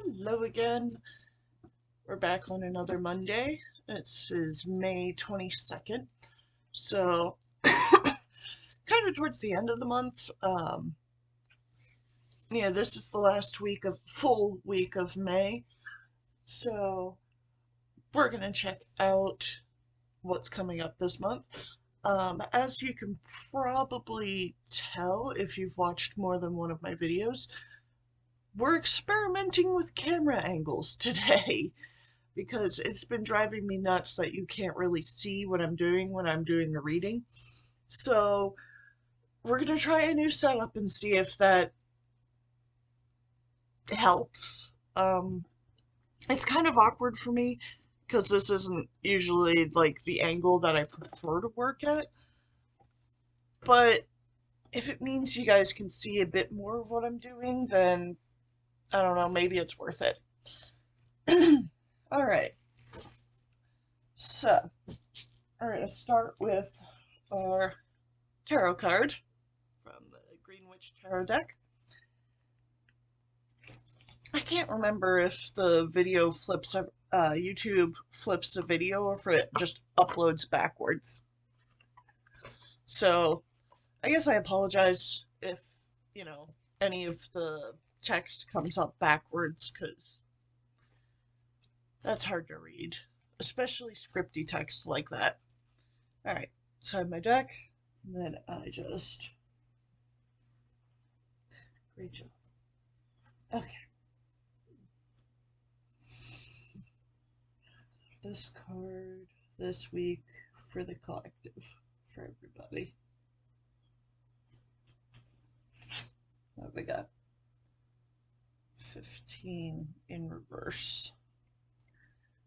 Hello again. We're back on another Monday. This is May 22nd. So, kind of towards the end of the month. Yeah, this is the last full week of May. So, we're going to check out what's coming up this month. As you can probably tell if you've watched more than one of my videos, we're experimenting with camera angles today. Because it's been driving me nuts that you can't really see what I'm doing when I'm doing the reading. So we're going to try a new setup and see if that helps. It's kind of awkward for me because this isn't usually like the angle that I prefer to work at. But if it means you guys can see a bit more of what I'm doing, then I don't know, maybe it's worth it. All right. So, we're going to start with our tarot card from the Green Witch Tarot deck. I can't remember if the video flips, YouTube flips a video or if it just uploads backwards. So, I guess I apologize if, any of the text comes up backwards, because that's hard to read, especially scripty text like that. Alright, side my deck, and then I just... Great job. Okay. This card this week for the collective, for everybody. What we got? 15 in reverse.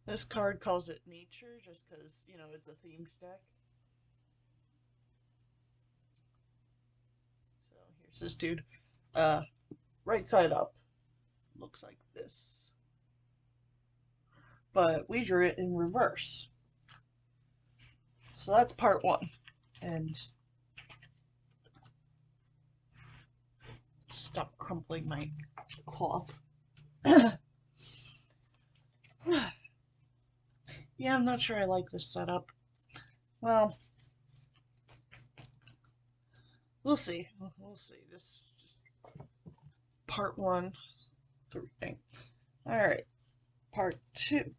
This card calls it nature just because, it's a themed deck. So here's this dude. Right side up. Looks like this. But we drew it in reverse. So that's part one. And stop crumpling my cloth. Yeah, I'm not sure I like this setup. Well, we'll see. We'll see. This is just part one. Everything. Alright. Part two.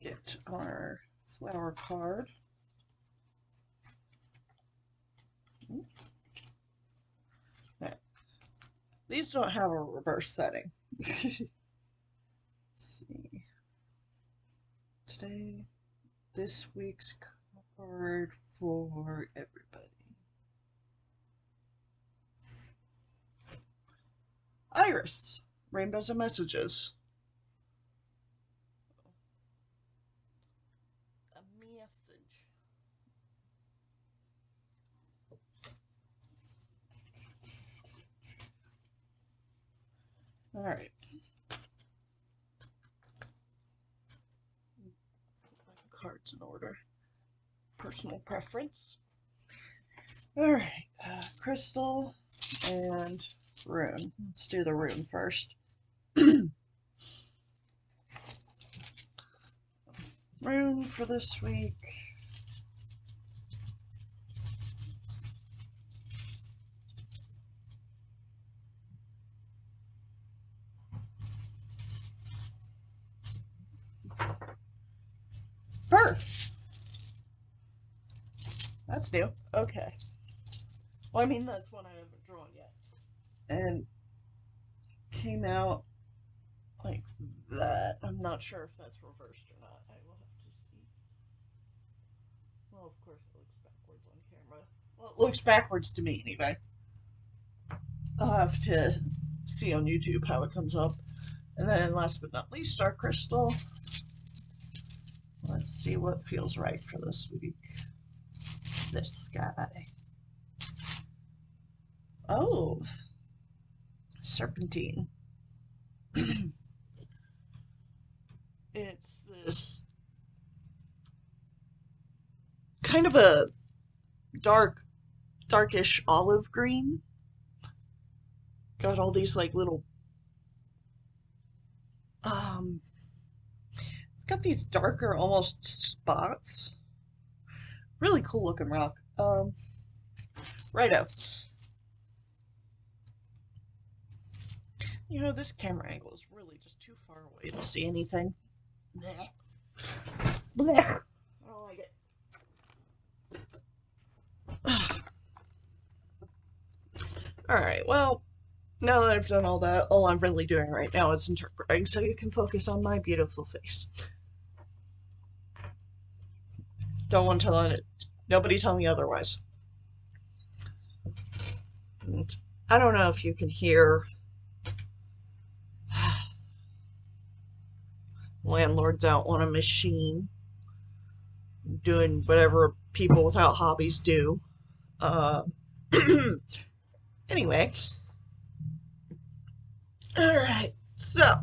Get our flower card. Right. These don't have a reverse setting. Let's see. Today, this week's card for everybody. Iris, Rainbows and Messages. A message. All right. Cards in order. Personal preference. All right. Crystal and rune. Let's do the rune first. Rune for this week. Birth. That's new. Okay. Well, I mean, that's one I haven't drawn yet. And came out like that. I'm not sure if that's reversed or not. I will have to see. Well, of course it looks backwards on camera. Well, it looks backwards to me anyway. I'll have to see on YouTube how it comes up. And then last but not least, our crystal. Let's see what feels right for this week. This guy. Oh, serpentine. It's this kind of a darkish olive green. got all these like little it's got these darker almost spots. Really cool looking rock. Righto. You know, this camera angle is really just too far away to see anything. Blech. Blech. I don't like it. Alright, well, now that I've done all that, all I'm really doing right now is interpreting, so you can focus on my beautiful face. Don't want to tell it. Nobody tell me otherwise. And I don't know if you can hear landlords out on a machine doing whatever people without hobbies do. Anyway. Alright, so.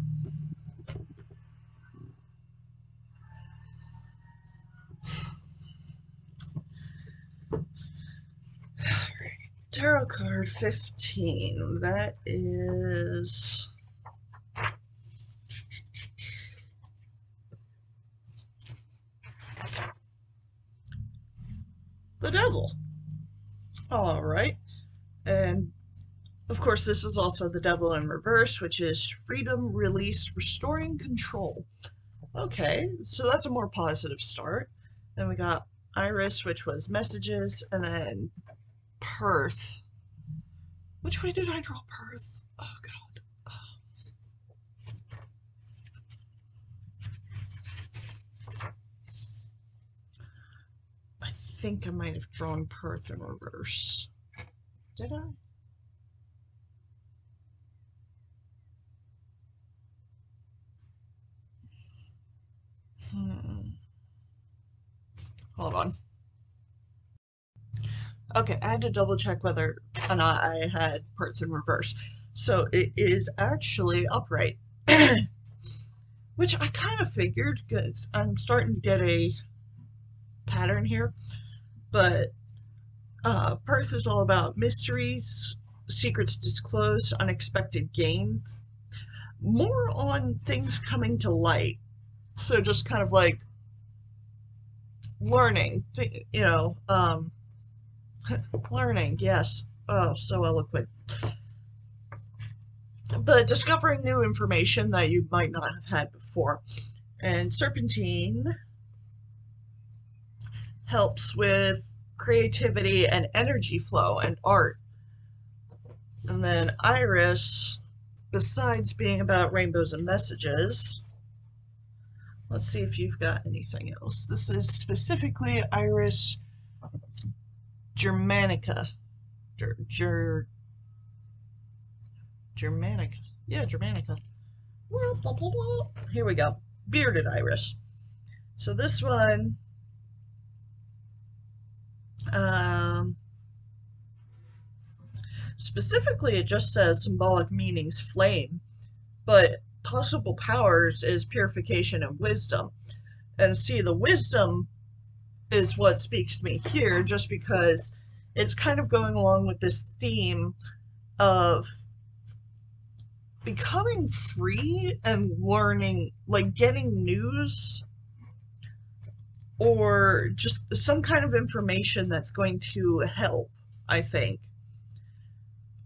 Tarot card 15. That is the Devil. All right. And of course, this is also the Devil in reverse, which is freedom, release, restoring control. Okay, so that's a more positive start. Then we got Iris, which was messages, and then Perth. Which way did I draw Perth? Oh, God. I think I might have drawn Perth in reverse. Did I? Hold on. Okay, I had to double check whether or not I had Perth in reverse. So it is actually upright. Which I kind of figured, because I'm starting to get a pattern here. But Perth is all about mysteries, secrets disclosed, unexpected gains. More on things coming to light. So just kind of like learning, you know, learning, yes. Oh, so eloquent. But discovering new information that you might not have had before. And Serpentine helps with creativity and energy flow and art. And then Iris, besides being about rainbows and messages, let's see if you've got anything else. This is specifically Iris Germanica. Germanica. Yeah, Germanica. Blah, blah, blah. Here we go. Bearded Iris. So this one, specifically it just says symbolic meanings flame, but possible powers is purification and wisdom. And see, the wisdom is what speaks to me here, just because it's kind of going along with this theme of becoming free and learning, like getting news or just some kind of information that's going to help, I think.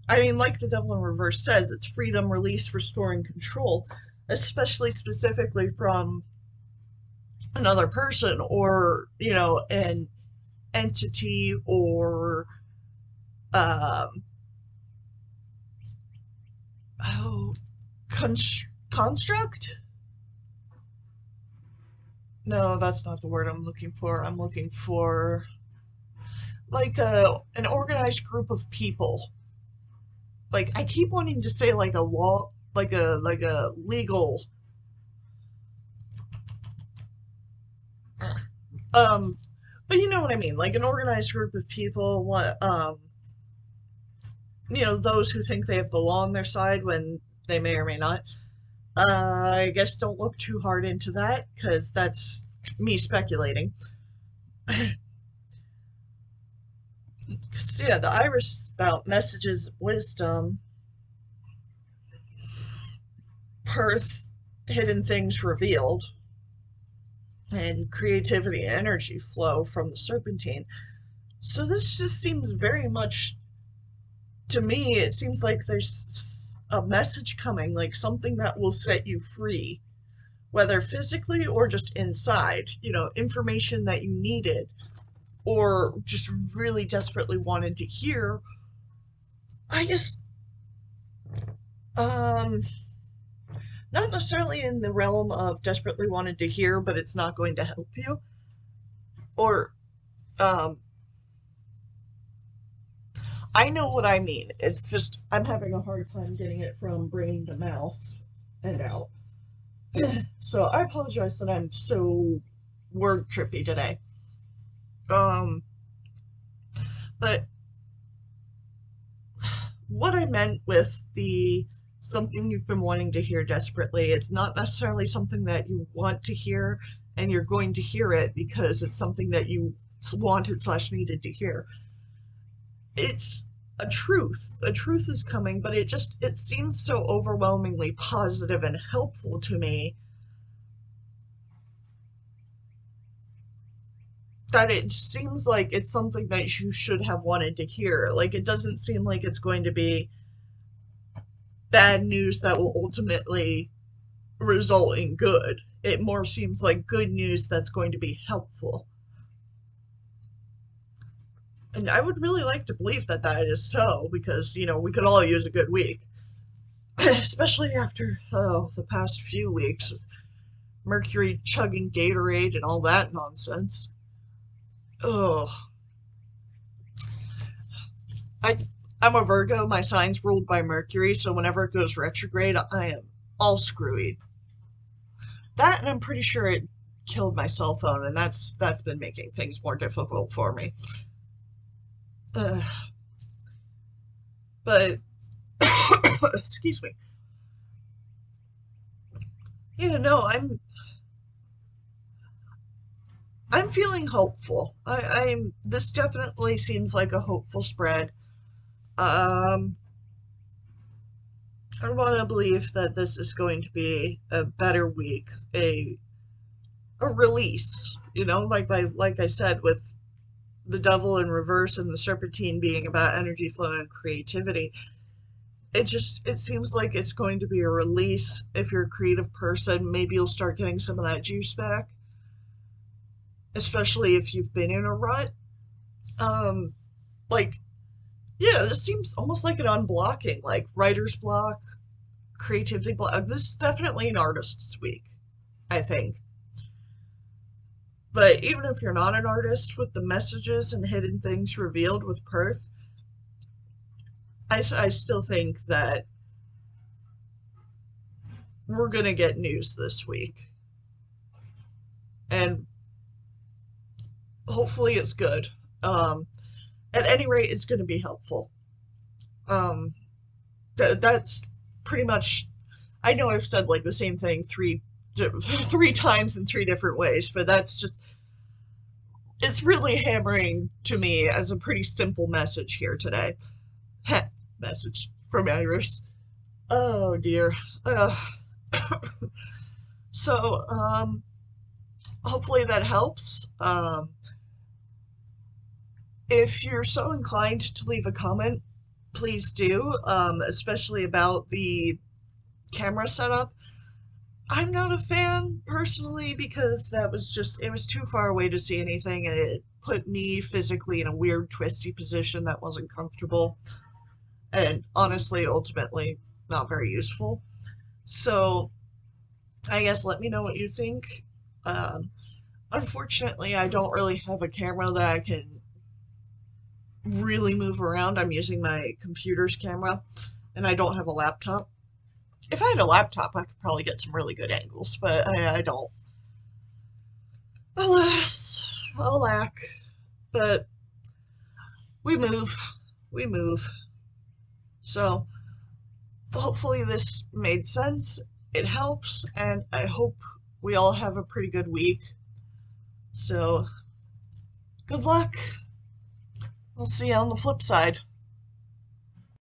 I mean, like the Devil in Reverse says, it's freedom, release, restoring control, especially specifically from another person or, you know, an entity or, construct? No, that's not the word I'm looking for. I'm looking for like an organized group of people. Like I keep wanting to say like a law, like a legal. But you know what I mean, like an organized group of people. What you know, those who think they have the law on their side when they may or may not. I guess don't look too hard into that, because that's me speculating. Because, yeah, the Iris about messages, wisdom. Perth, Hidden Things Revealed, and Creativity and Energy Flow from the Serpentine. So this just seems very much, to me, it seems like there's a message coming, like something that will set you free, whether physically or just inside, information that you needed or just really desperately wanted to hear. I guess, not necessarily in the realm of desperately wanted to hear, but it's not going to help you. Or, I know what I mean. It's just, I'm having a hard time getting it from brain to mouth and out. So I apologize that I'm so word trippy today. But what I meant with the something you've been wanting to hear desperately, it's not necessarily something that you want to hear and you're going to hear it because it's something that you wanted / needed to hear. It's a truth. A truth is coming, but it seems so overwhelmingly positive and helpful to me that it seems like it's something that you should have wanted to hear. Like, it doesn't seem like it's going to be bad news that will ultimately result in good. It more seems like good news that's going to be helpful. And I would really like to believe that that is so, because, we could all use a good week. Especially after, the past few weeks of Mercury chugging Gatorade and all that nonsense. Oh. I'm a Virgo, my sign's ruled by Mercury, so whenever it goes retrograde, I am all screwy. That, and I'm pretty sure it killed my cell phone, and that's been making things more difficult for me. But, excuse me. Yeah, no, I'm feeling hopeful. This definitely seems like a hopeful spread. I want to believe that this is going to be a better week, a release, like I said, with the Devil in reverse and the Serpentine being about energy flow and creativity. It seems like it's going to be a release. If you're a creative person, maybe you'll start getting some of that juice back, especially if you've been in a rut. Yeah, this seems almost like an unblocking, like writer's block, creativity block. This is definitely an artist's week, I think. But even if you're not an artist, with the messages and hidden things revealed with Perth, I still think that we're going to get news this week. And hopefully it's good. At any rate, it's going to be helpful. That's pretty much, I know I've said like the same thing three times in 3 different ways, but it's really hammering to me as a pretty simple message here today. Message from Iris. Oh dear. So, hopefully that helps. If you're so inclined to leave a comment, please do, especially about the camera setup. I'm not a fan, personally, because it was too far away to see anything, and it put me physically in a weird, twisty position that wasn't comfortable, and honestly, ultimately, not very useful. So, I guess let me know what you think. Unfortunately, I don't really have a camera that I can really move around. I'm using my computer's camera, and I don't have a laptop. If I had a laptop, I could probably get some really good angles, but I don't. Alas, alack. But we move. We move. So, hopefully this made sense. It helps, and I hope we all have a pretty good week. So, good luck. I'll see you on the flip side.